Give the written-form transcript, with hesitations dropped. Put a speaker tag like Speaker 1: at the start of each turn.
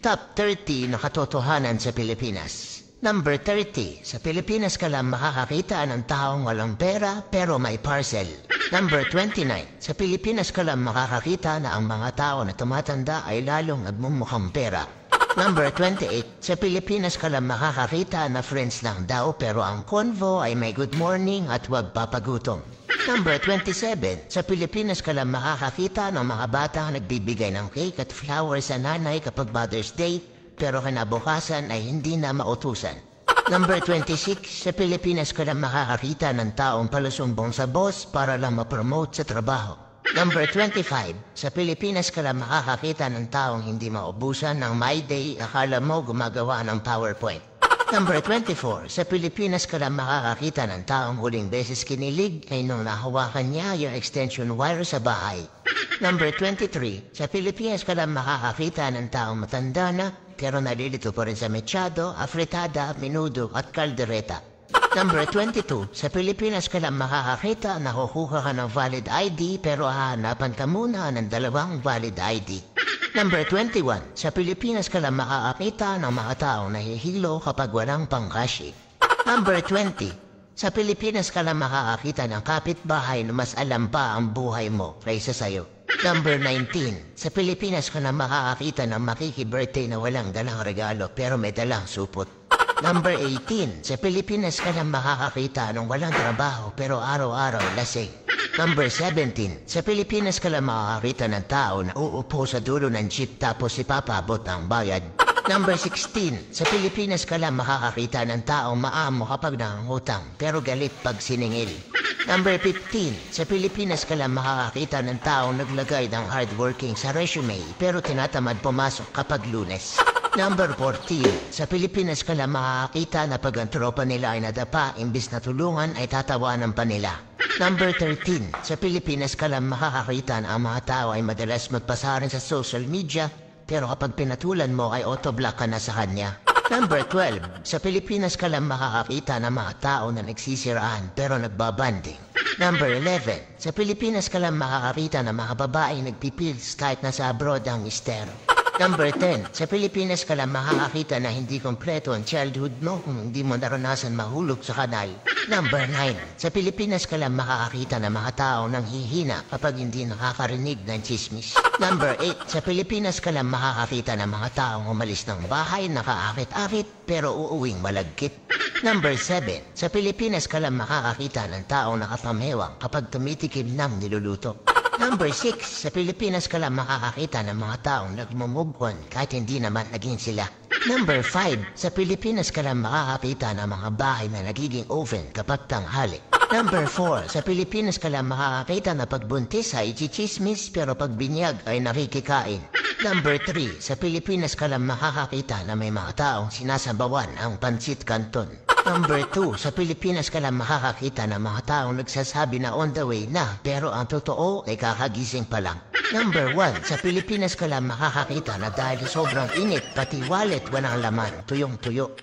Speaker 1: Top 30 na katotohanan sa Pilipinas. Number 30. Sa Pilipinas ka lang makakakita ng taong walang pera pero may parcel. Number 29. Sa Pilipinas ka lang makakakita na ang mga tao na tumatanda ay lalong nagmumukhang pera. Number 28. Sa Pilipinas ka lang makakakita na friends lang daw pero ang convo ay may good morning at huwag papagutom. Number 27. Sa Pilipinas ka lang makakakita ng mga batang nagbibigay ng cake at flowers sa nanay kapag Mother's Day pero kinabukasan ay hindi na mautusan. Number 26. Sa Pilipinas ka lang makakakita ng taong palusumbong sa boss para lang ma-promote sa trabaho. Number 25. Sa Pilipinas ka lang makakakita ng taong hindi maubusan ng My Day, akala mo gumagawa ng PowerPoint. Number 24. Sa Pilipinas ka lang makakakita ng taong huling beses kinilig ay nung nahawakan niya yung extension wire sa bahay. Number 23. Sa Pilipinas ka lang makakakita ng taong matanda na pero nalilito pa rin sa mechado, afritada, menudo at kaldereta. Number 22. Sa Pilipinas ka lang makakakita na kukuha ka ng valid ID pero hahanapan ka muna ng dalawang valid ID. Number 21. Sa Pilipinas ka lang makakakita ng mga taong nahihilo kapag walang pangkashi. Number 20. Sa Pilipinas ka lang makakakita ng kapitbahay na mas alam pa ang buhay mo kaysa sayo. Number 19. Sa Pilipinas ka lang makakakita ng makiki-birthday na walang dalang regalo pero may dalang supot. Number 18. Sa Pilipinas ka lang makakakita ng walang trabaho pero araw-araw lasing. Number 17. Sa Pilipinas ka lang makakakita ng tao na uupo sa dulo ng jeep tapos ipapabot ang bayad. Number 16. Sa Pilipinas ka lang makakakita ng taong maamo kapag nangungutang pero galit pag siningil. Number 15. Sa Pilipinas ka lang makakakita ng taong naglagay ng hardworking sa resume pero tinatamad pumasok kapag Lunes. Number 14. Sa Pilipinas ka lang makakakita na pag ang tropa nila ay nadapa, imbis na tulungan ay tatawanan pa nila. Number 13. Sa Pilipinas ka lang makakakita na ang mga tao ay madalas magpasarin sa social media pero kapag pinatulan mo ay autoblock ka na sa kanya. Number 12. Sa Pilipinas ka lang makakakita ng mga tao na nagsisiraan pero nagbabanding. Number 11. Sa Pilipinas ka lang makakakita ng mga babae nagpipils kahit nasa abroad ang mistero. Number 10. Sa Pilipinas ka lang makakakita na hindi kompleto ang childhood mo kung hindi mo naranasan mahulog sa kanal. Number 9. Sa Pilipinas ka lang makakakita ng mga tao nang hihina kapag hindi nakakarinig ng chismis. Number 8. Sa Pilipinas ka lang makakakita ng mga taong umalis ng bahay nakaakit-akit pero uuwing malagkit. Number 7. Sa Pilipinas ka lang makakakita ng taong nakapamewang kapag tumitikim ng niluluto. Number 6. Sa Pilipinas ka lang makakakita ng mga taong nagmumove on kahit hindi naman naging sila. Number 5. Sa Pilipinas ka lang makakakita ng mga bahay na nagiging oven kapag tanghali. Number 4. Sa Pilipinas ka lang makakakita na pagbuntis ay chichismis pero pag binyag ay nakikikain. Number 3. Sa Pilipinas ka lang makakakita na may mga taong sinasabawan ang pansit canton. Number 2. Sa Pilipinas ka lang makakakita ng mga taong nagsasabi na on the way na pero ang totoo ay kakagising pa lang. Number 1. Sa Pilipinas ka lang makakakita na dahil sobrang init pati wallet walang laman, tuyong-tuyo.